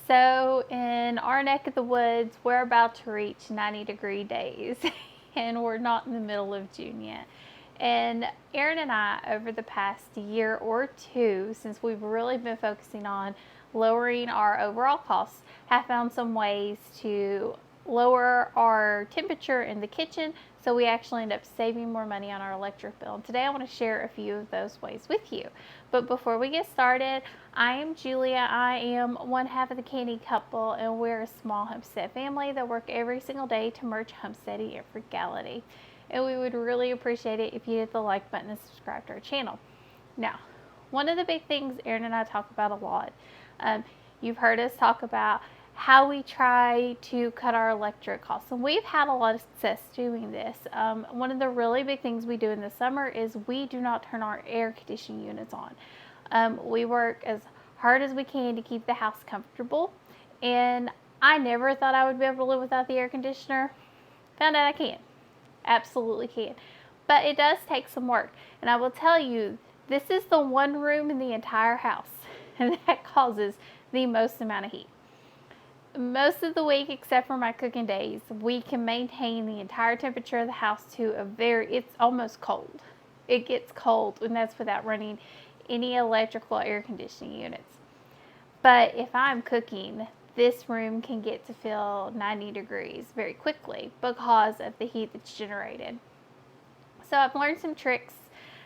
So in our neck of the woods, we're about to reach 90-degree days and we're not in the middle of June yet. And Aaron and I, over the past year or two, since we've really been focusing on lowering our overall costs, have found some ways to lower our temperature in the kitchen, so we actually end up saving more money on our electric bill. And today I want to share a few of those ways with you. But before we get started, I am Julia. I am one half of the Canny Couple, and we're a small homestead family that work every single day to merge homesteading and frugality. And we would really appreciate it if you hit the like button and subscribe to our channel. Now, one of the big things Aaron and I talk about a lot, you've heard us talk about how we try to cut our electric costs, and we've had a lot of success doing this. One of the really big things we do in the summer is we do not turn our air conditioning units on. We work as hard as we can to keep the house comfortable, and I never thought I would be able to live without the air conditioner. Found out I can. Absolutely can. But it does take some work, and I will tell you, this is the one room in the entire house and that causes the most amount of heat. Most of the week, except for my cooking days, we can maintain the entire temperature of the house to it's almost cold. It gets cold, and that's without running any electrical air conditioning units. But if I'm cooking, this room can get to feel 90 degrees very quickly because of the heat that's generated. So I've learned some tricks,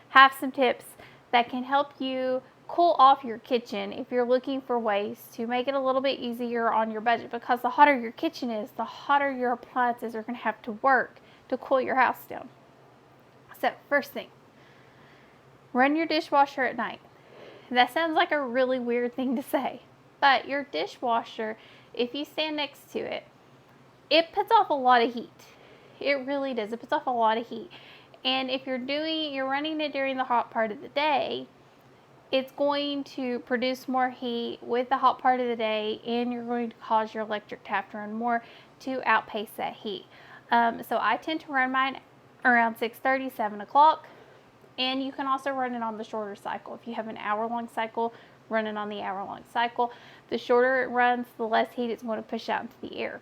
have some tips that can help you cool off your kitchen if you're looking for ways to make it a little bit easier on your budget, because the hotter your kitchen is, the hotter your appliances are going to have to work to cool your house down. So first thing, run your dishwasher at night. That sounds like a really weird thing to say, but your dishwasher, if you stand next to it, it puts off a lot of heat. It really does. It puts off a lot of heat. And if you're running it during the hot part of the day, it's going to produce more heat with the hot part of the day, and you're going to cause your electric to have to run more to outpace that heat. So I tend to run mine around 6:30, 7 o'clock, and you can also run it on the shorter cycle. If you have an hour-long cycle, run it on the hour-long cycle. The shorter it runs, the less heat it's going to push out into the air.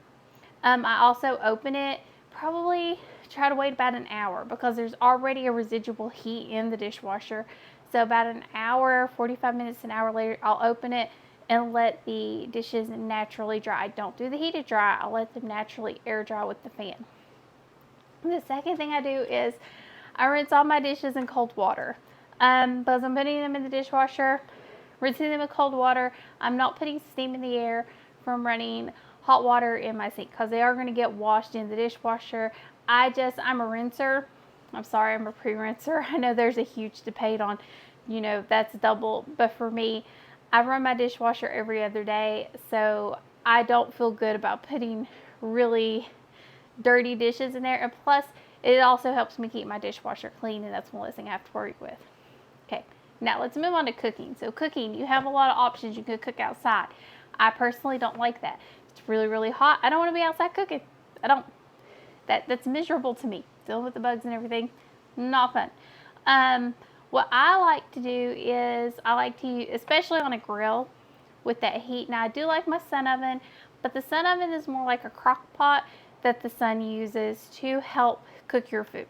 I also open it, probably try to wait about an hour because there's already a residual heat in the dishwasher. So about an hour, 45 minutes, an hour later, I'll open it and let the dishes naturally dry. Don't do the heated dry. I'll let them naturally air dry with the fan. The second thing I do is I rinse all my dishes in cold water. Because I'm putting them in the dishwasher, rinsing them in cold water. I'm not putting steam in the air from running hot water in my sink because they are going to get washed in the dishwasher. I'm a rinser. I'm sorry, I'm a pre-rinser. I know there's a huge debate on, that's double. But for me, I run my dishwasher every other day, so I don't feel good about putting really dirty dishes in there. And plus, it also helps me keep my dishwasher clean, and that's one less thing I have to worry with. Okay, now let's move on to cooking. So cooking, you have a lot of options. You could cook outside. I personally don't like that. It's really, really hot. I don't want to be outside cooking. That's miserable to me. Dealing with the bugs and everything, not fun. What I like to do is I like to use, especially on a grill with that heat. Now I do like my sun oven, but the sun oven is more like a crock pot that the sun uses to help cook your food.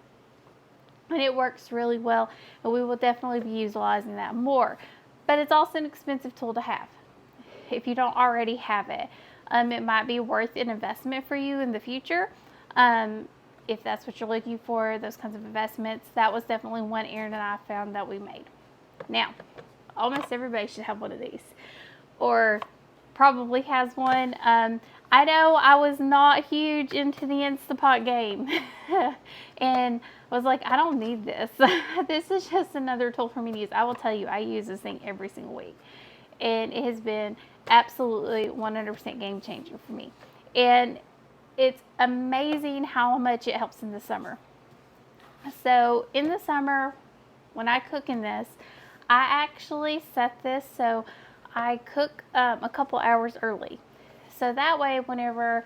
And it works really well, and we will definitely be utilizing that more. But it's also an expensive tool to have if you don't already have it. It might be worth an investment for you in the future. If that's what you're looking for, those kinds of investments, that was definitely one Aaron and I found that we made. Now, almost everybody should have one of these, or probably has one. I know I was not huge into the Instapot game, and I was like, I don't need this. This is just another tool for me to use. I will tell you, I use this thing every single week, and it has been absolutely 100% game changer for me. And it's amazing how much it helps in the summer. So in the summer, when I cook in this, I actually set this so I cook a couple hours early. So that way, whatever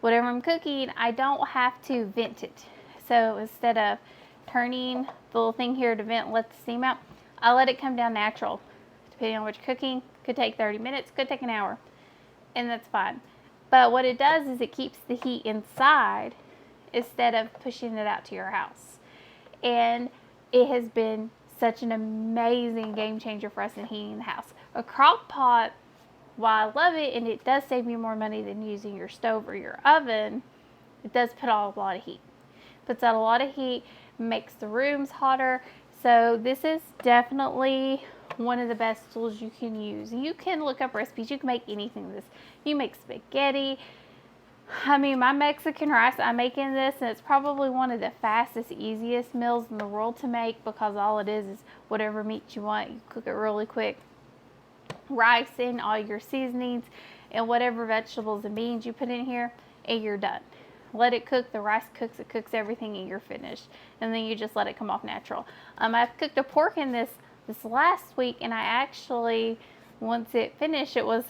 I'm cooking, I don't have to vent it. So instead of turning the little thing here to vent and let the steam out, I let it come down natural. Depending on what you're cooking, could take 30 minutes, could take an hour. and that's fine. But what it does is it keeps the heat inside instead of pushing it out to your house. And it has been such an amazing game changer for us in heating the house. A crock pot, while I love it and it does save you more money than using your stove or your oven, it does put out a lot of heat. Puts out a lot of heat, makes the rooms hotter. So this is definitely one of the best tools you can use. You can look up recipes. You can make anything with this. You make spaghetti. I mean, my Mexican rice, I make in this, and it's probably one of the fastest, easiest meals in the world to make, because all it is whatever meat you want. You cook it really quick. Rice in, all your seasonings, and whatever vegetables and beans you put in here, and you're done. Let it cook. The rice cooks. It cooks everything, and you're finished. And then you just let it come off natural. I've cooked a pork in this last week, and I actually, once it finished, it was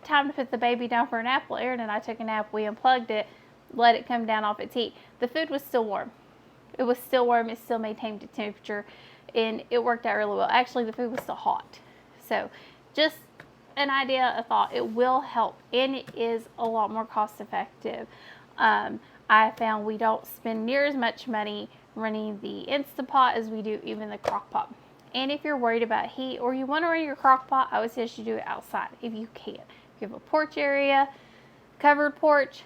time to put the baby down for a nap. Well, Aaron and I took a nap. We unplugged it, let it come down off its heat. The food was still warm. It was still warm. It still maintained the temperature, and it worked out really well. Actually, the food was still hot. So just an idea, a thought. It will help, and it is a lot more cost effective. I found we don't spend near as much money running the Instant Pot as we do even the crock pot. And if you're worried about heat, or you want to run your crock pot, I would suggest you do it outside if you can. If you have a porch area, covered porch,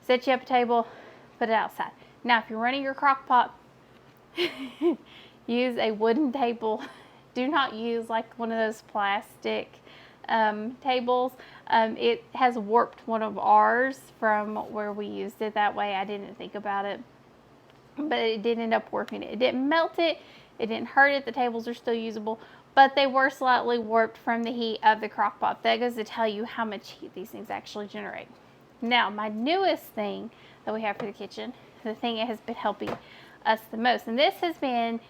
set you up a table, put it outside. Now, if you're running your crock pot, use a wooden table. Do not use like one of those plastic tables. It has warped one of ours from where we used it that way. I didn't think about it, but it did end up warping it. It didn't melt it. It didn't hurt it. The tables are still usable, but they were slightly warped from the heat of the crock pot. That goes to tell you how much heat these things actually generate. Now, my newest thing that we have for the kitchen, the thing that has been helping us the most, and this has been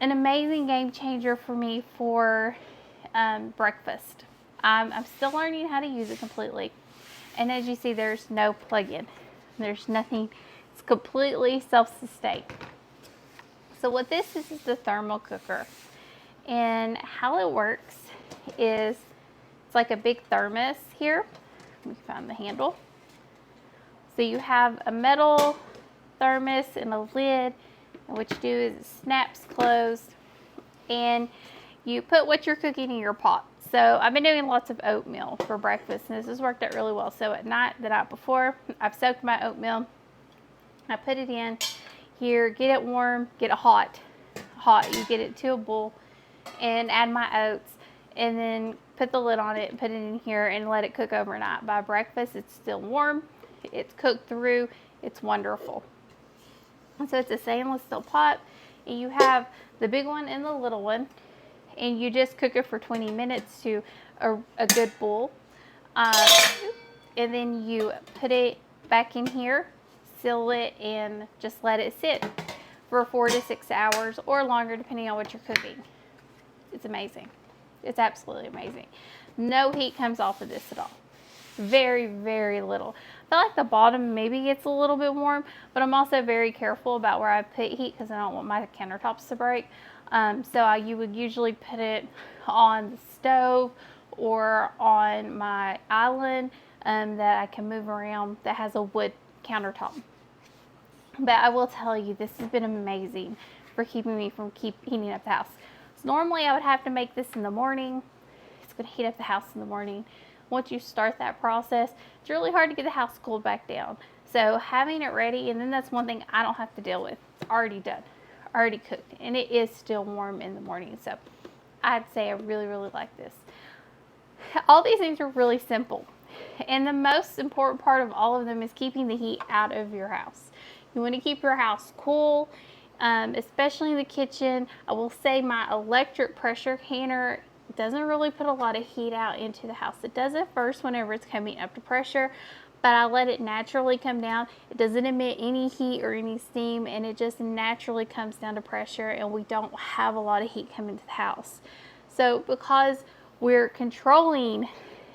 an amazing game changer for me for breakfast. I'm still learning how to use it completely. And as you see, there's no plug-in. There's nothing. It's completely self-sustained. So what this is the thermal cooker. And how it works is it's like a big thermos here. Let me find the handle. So you have a metal thermos and a lid. And what you do is it snaps closed. And you put what you're cooking in your pot. So I've been doing lots of oatmeal for breakfast, and this has worked out really well. So at night, the night before, I've soaked my oatmeal. I put it in here, get it warm, get it hot. You get it to a boil, and add my oats, and then put the lid on it and put it in here and let it cook overnight. By breakfast, it's still warm. It's cooked through. It's wonderful. And so it's a stainless steel pot, and you have the big one and the little one. And you just cook it for 20 minutes to a good boil. And then you put it back in here, seal it, and just let it sit for 4 to 6 hours or longer, depending on what you're cooking. It's amazing. It's absolutely amazing. No heat comes off of this at all. Very, very little. I feel like the bottom maybe gets a little bit warm, but I'm also very careful about where I put heat because I don't want my countertops to break. You would usually put it on the stove or on my island that I can move around that has a wood countertop. But I will tell you, this has been amazing for keeping me from heating up the house. So normally I would have to make this in the morning. It's going to heat up the house in the morning. Once you start that process, it's really hard to get the house cooled back down. So having it ready, and then that's one thing I don't have to deal with. It's already done. Already cooked, and it is still warm in the morning. So I'd say I really, really like this. All these things are really simple, and the most important part of all of them is keeping the heat out of your house. You want to keep your house cool, especially in the kitchen. I will say my electric pressure canner doesn't really put a lot of heat out into the house. It does at first whenever it's coming up to pressure, but I let it naturally come down. It doesn't emit any heat or any steam, and it just naturally comes down to pressure, and we don't have a lot of heat coming to the house. So because we're controlling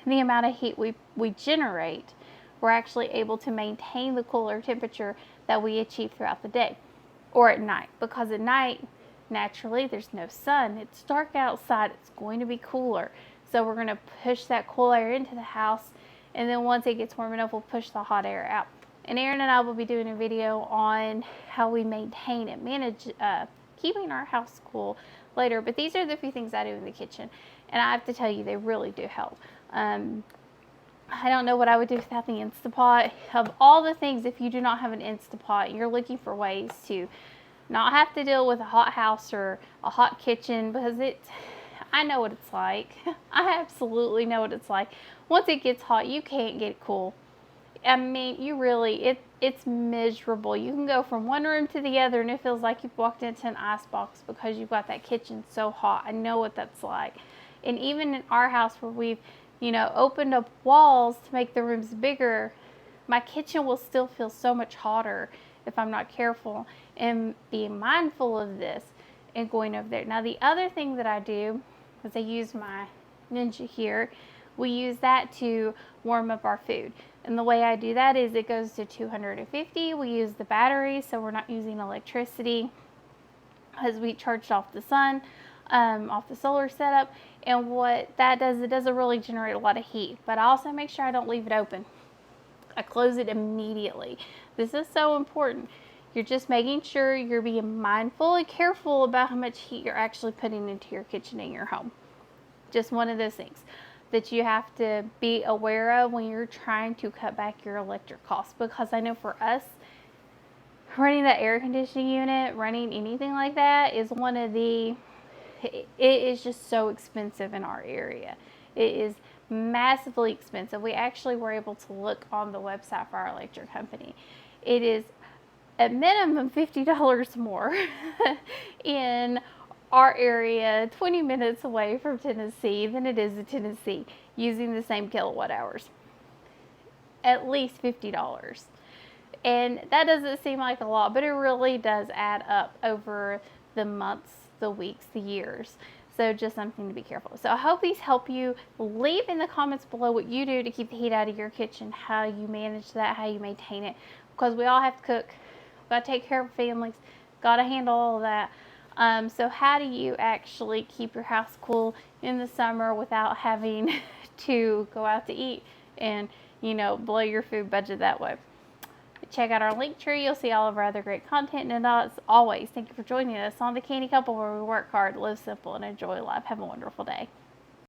the amount of heat we generate, we're actually able to maintain the cooler temperature that we achieve throughout the day or at night. Because at night, naturally, there's no sun. It's dark outside. It's going to be cooler. So we're going to push that cool air into the house, And then once it gets warm enough, we'll push the hot air out. And Aaron and I will be doing a video on how we maintain and manage keeping our house cool later. But these are the few things I do in the kitchen. And I have to tell you, they really do help. I don't know what I would do without the Instapot. Of all the things, if you do not have an Instapot, you're looking for ways to not have to deal with a hot house or a hot kitchen, because I know what it's like. I absolutely know what it's like. Once it gets hot, you can't get it cool. I mean, it's miserable. You can go from one room to the other and it feels like you've walked into an ice box because you've got that kitchen so hot. I know what that's like. And even in our house where we've, opened up walls to make the rooms bigger, my kitchen will still feel so much hotter if I'm not careful and being mindful of this and going over there. Now, the other thing that I do is I use my Ninja here. We use that to warm up our food. And the way I do that is it goes to 250. We use the battery, so we're not using electricity because we charged off the sun, off the solar setup. And what that does, it doesn't really generate a lot of heat. But I also make sure I don't leave it open. I close it immediately. This is so important. You're just making sure you're being mindful and careful about how much heat you're actually putting into your kitchen and your home. Just one of those things that you have to be aware of when you're trying to cut back your electric costs. Because I know for us, running that air conditioning unit, running anything like that is it is just so expensive in our area. It is massively expensive. We actually were able to look on the website for our electric company. It is at minimum $50 more in our area, 20 minutes away from Tennessee, than it is in Tennessee, using the same kilowatt hours. At least $50. And that doesn't seem like a lot, but it really does add up over the months, the weeks, the years. So just something to be careful. So I hope these help you. Leave in the comments below what you do to keep the heat out of your kitchen, how you manage that, how you maintain it, because we all have to cook. Got to take care of families. Got to handle all of that. So how do you actually keep your house cool in the summer without having to go out to eat and, blow your food budget that way? Check out our link tree. You'll see all of our other great content. And as always, thank you for joining us on the Canny Couple, where we work hard, live simple, and enjoy life. Have a wonderful day.